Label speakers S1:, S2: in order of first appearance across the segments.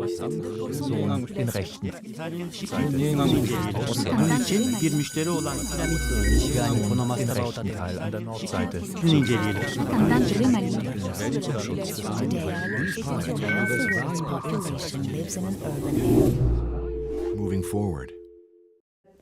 S1: den Rechten.
S2: Bir müşteri olan
S1: Den rechten Teil an der Nordseite.
S3: Moving forward.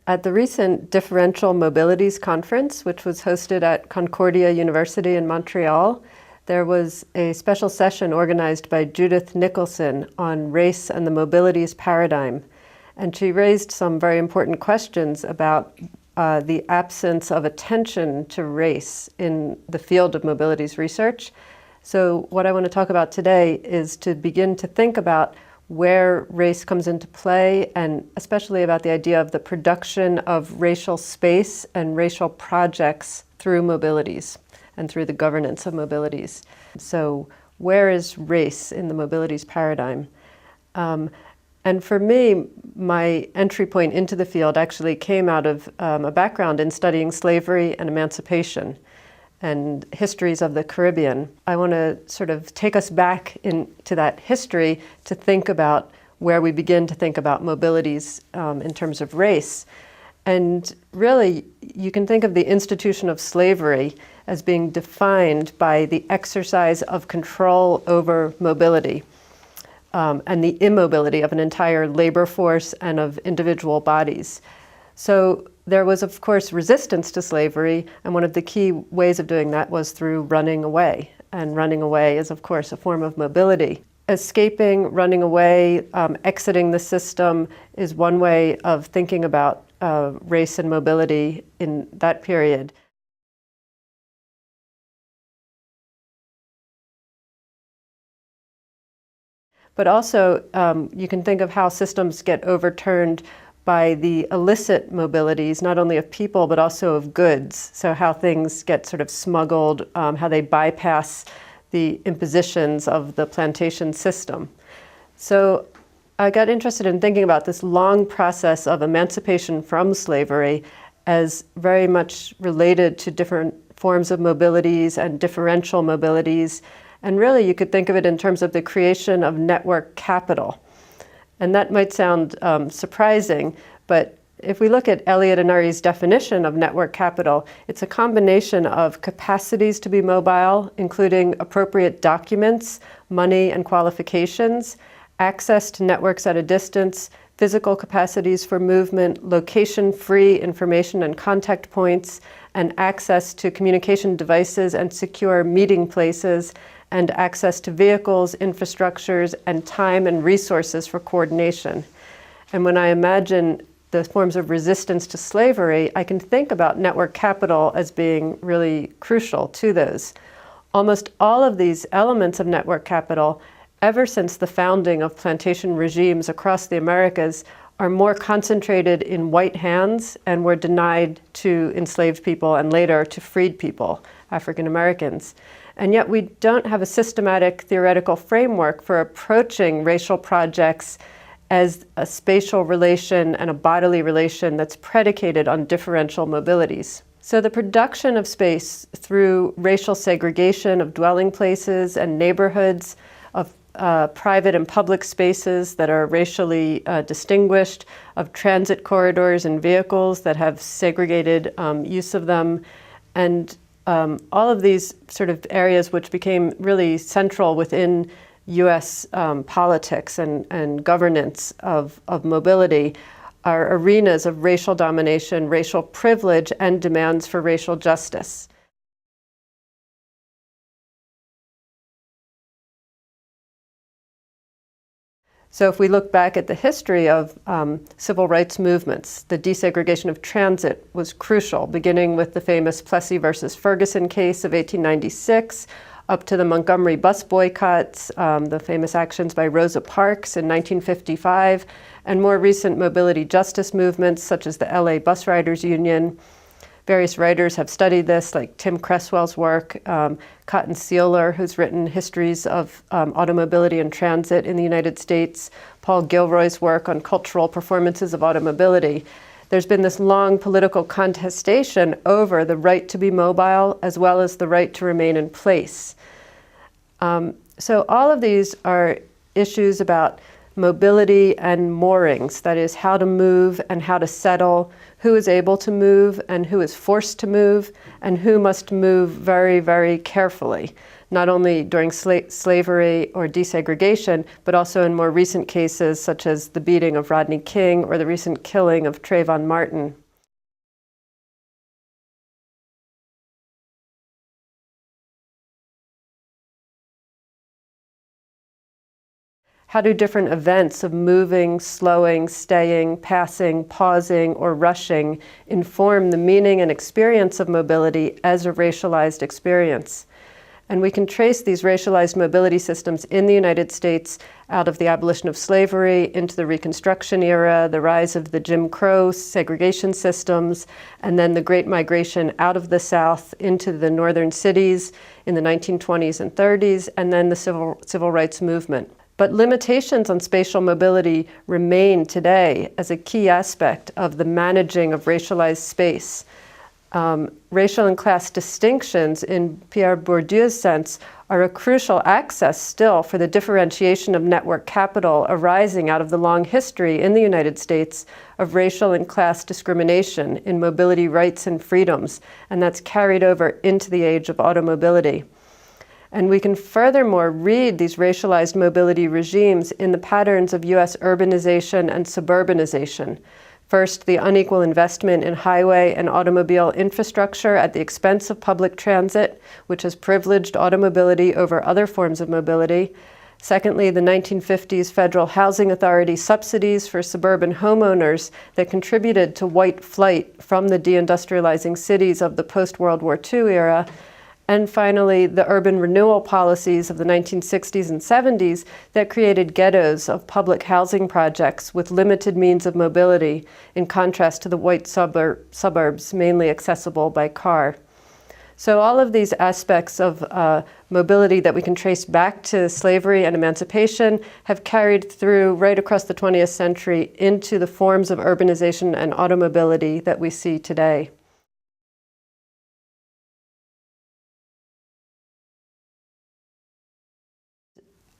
S4: At the recent Differential Mobilities Conference, which was hosted at Concordia University in Montreal, there was a special session organized by Judith Nicholson on race and the mobilities paradigm. And she raised some very important questions about the absence of attention to race in the field of mobilities research. So what I want to talk about today is to begin to think about where race comes into play, and especially about the idea of the production of racial space and racial projects through mobilities and through the governance of mobilities. So where is race in the mobilities paradigm? And for me, my entry point into the field actually came out of a background in studying slavery and emancipation and histories of the Caribbean. I want to sort of take us back into that history to think about where we begin to think about mobilities in terms of race. And really, you can think of the institution of slavery as being defined by the exercise of control over mobility and the immobility of an entire labor force and of individual bodies. So there was, of course, resistance to slavery, and one of the key ways of doing that was through running away. And running away is, of course, a form of mobility. Escaping, running away, exiting the system is one way of thinking about race and mobility in that period. But also, you can think of how systems get overturned by the illicit mobilities, not only of people, but also of goods. So how things get sort of smuggled, how they bypass the impositions of the plantation system. So I got interested in thinking about this long process of emancipation from slavery as very much related to different forms of mobilities and differential mobilities. And really, you could think of it in terms of the creation of network capital. And that might sound surprising, but if we look at Elliott and Urey's definition of network capital, it's a combination of capacities to be mobile, including appropriate documents, money, and qualifications, access to networks at a distance, physical capacities for movement, location-free information and contact points, and access to communication devices and secure meeting places, and access to vehicles, infrastructures, and time and resources for coordination. And when I imagine the forms of resistance to slavery, I can think about network capital as being really crucial to those. Almost all of these elements of network capital, ever since the founding of plantation regimes across the Americas, are more concentrated in white hands and were denied to enslaved people and later to freed people, African Americans. And yet we don't have a systematic theoretical framework for approaching racial projects as a spatial relation and a bodily relation that's predicated on differential mobilities. So the production of space through racial segregation of dwelling places and neighborhoods, of private and public spaces that are racially distinguished, of transit corridors and vehicles that have segregated use of them, and all of these sort of areas which became really central within U.S. politics and governance of mobility are arenas of racial domination, racial privilege, and demands for racial justice. So if we look back at the history of civil rights movements, the desegregation of transit was crucial, beginning with the famous Plessy versus Ferguson case of 1896, up to the Montgomery bus boycotts, the famous actions by Rosa Parks in 1955, and more recent mobility justice movements such as the LA Bus Riders Union. Various writers have studied this, like Tim Cresswell's work, Cotton Sealer, who's written histories of automobility and transit in the United States, Paul Gilroy's work on cultural performances of automobility. There's been this long political contestation over the right to be mobile as well as the right to remain in place. So all of these are issues about mobility and moorings, that is, how to move and how to settle, who is able to move and who is forced to move, and who must move very, very carefully, not only during slavery or desegregation, but also in more recent cases such as the beating of Rodney King or the recent killing of Trayvon Martin. How do different events of moving, slowing, staying, passing, pausing, or rushing inform the meaning and experience of mobility as a racialized experience? And we can trace these racialized mobility systems in the United States out of the abolition of slavery into the Reconstruction era, the rise of the Jim Crow segregation systems, and then the Great Migration out of the South into the northern cities in the 1920s and 30s, and then the civil rights movement. But limitations on spatial mobility remain today as a key aspect of the managing of racialized space. Racial and class distinctions, in Pierre Bourdieu's sense, are a crucial access still for the differentiation of network capital arising out of the long history in the United States of racial and class discrimination in mobility rights and freedoms, and that's carried over into the age of automobility. And we can furthermore read these racialized mobility regimes in the patterns of US urbanization and suburbanization. First, the unequal investment in highway and automobile infrastructure at the expense of public transit, which has privileged automobility over other forms of mobility. Secondly, the 1950s Federal Housing Authority subsidies for suburban homeowners that contributed to white flight from the deindustrializing cities of the post-World War II era. And finally, the urban renewal policies of the 1960s and 70s that created ghettos of public housing projects with limited means of mobility, in contrast to the white suburbs mainly accessible by car. So all of these aspects of mobility that we can trace back to slavery and emancipation have carried through right across the 20th century into the forms of urbanization and automobility that we see today.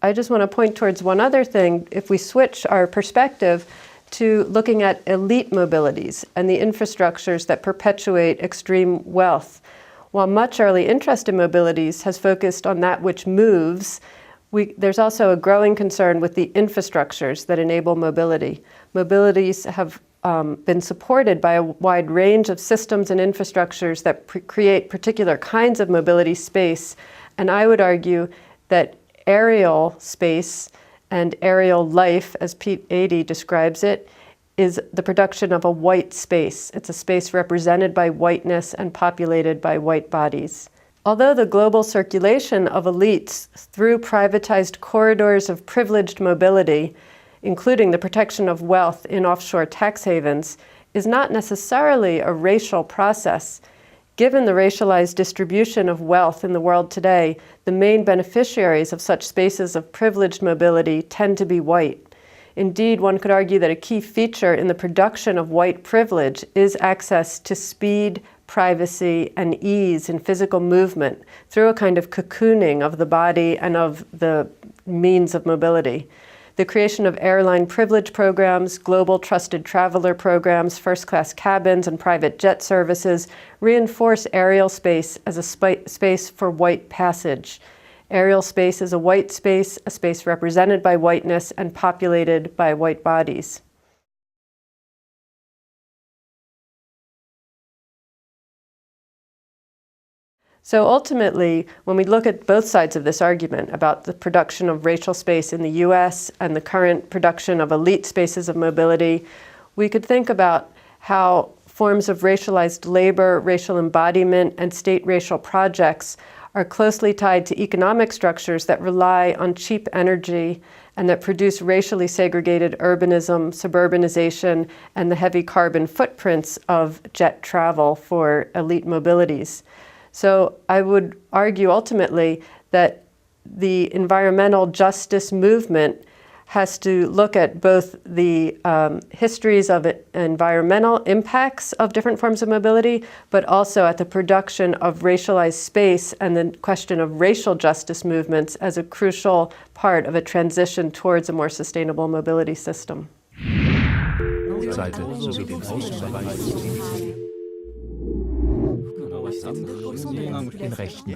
S4: I just want to point towards one other thing. If we switch our perspective to looking at elite mobilities and the infrastructures that perpetuate extreme wealth, while much early interest in mobilities has focused on that which moves, there's also a growing concern with the infrastructures that enable mobility. Mobilities have been supported by a wide range of systems and infrastructures that create particular kinds of mobility space, and I would argue that aerial space and aerial life, as Pete Adie describes it, is the production of a white space. It's a space represented by whiteness and populated by white bodies. Although the global circulation of elites through privatized corridors of privileged mobility, including the protection of wealth in offshore tax havens, is not necessarily a racial process, given the racialized distribution of wealth in the world today, the main beneficiaries of such spaces of privileged mobility tend to be white. Indeed, one could argue that a key feature in the production of white privilege is access to speed, privacy, and ease in physical movement through a kind of cocooning of the body and of the means of mobility. The creation of airline privilege programs, global trusted traveler programs, first-class cabins, and private jet services reinforce aerial space as a space for white passage. Aerial space is a white space, a space represented by whiteness and populated by white bodies. So ultimately, when we look at both sides of this argument about the production of racial space in the US and the current production of elite spaces of mobility, we could think about how forms of racialized labor, racial embodiment, and state racial projects are closely tied to economic structures that rely on cheap energy and that produce racially segregated urbanism, suburbanization, and the heavy carbon footprints of jet travel for elite mobilities. So I would argue ultimately that the environmental justice movement has to look at both the histories of environmental impacts of different forms of mobility, but also at the production of racialized space and the question of racial justice movements as a crucial part of a transition towards a more sustainable mobility system.
S1: Seite sowie den Außenbereich den rechten.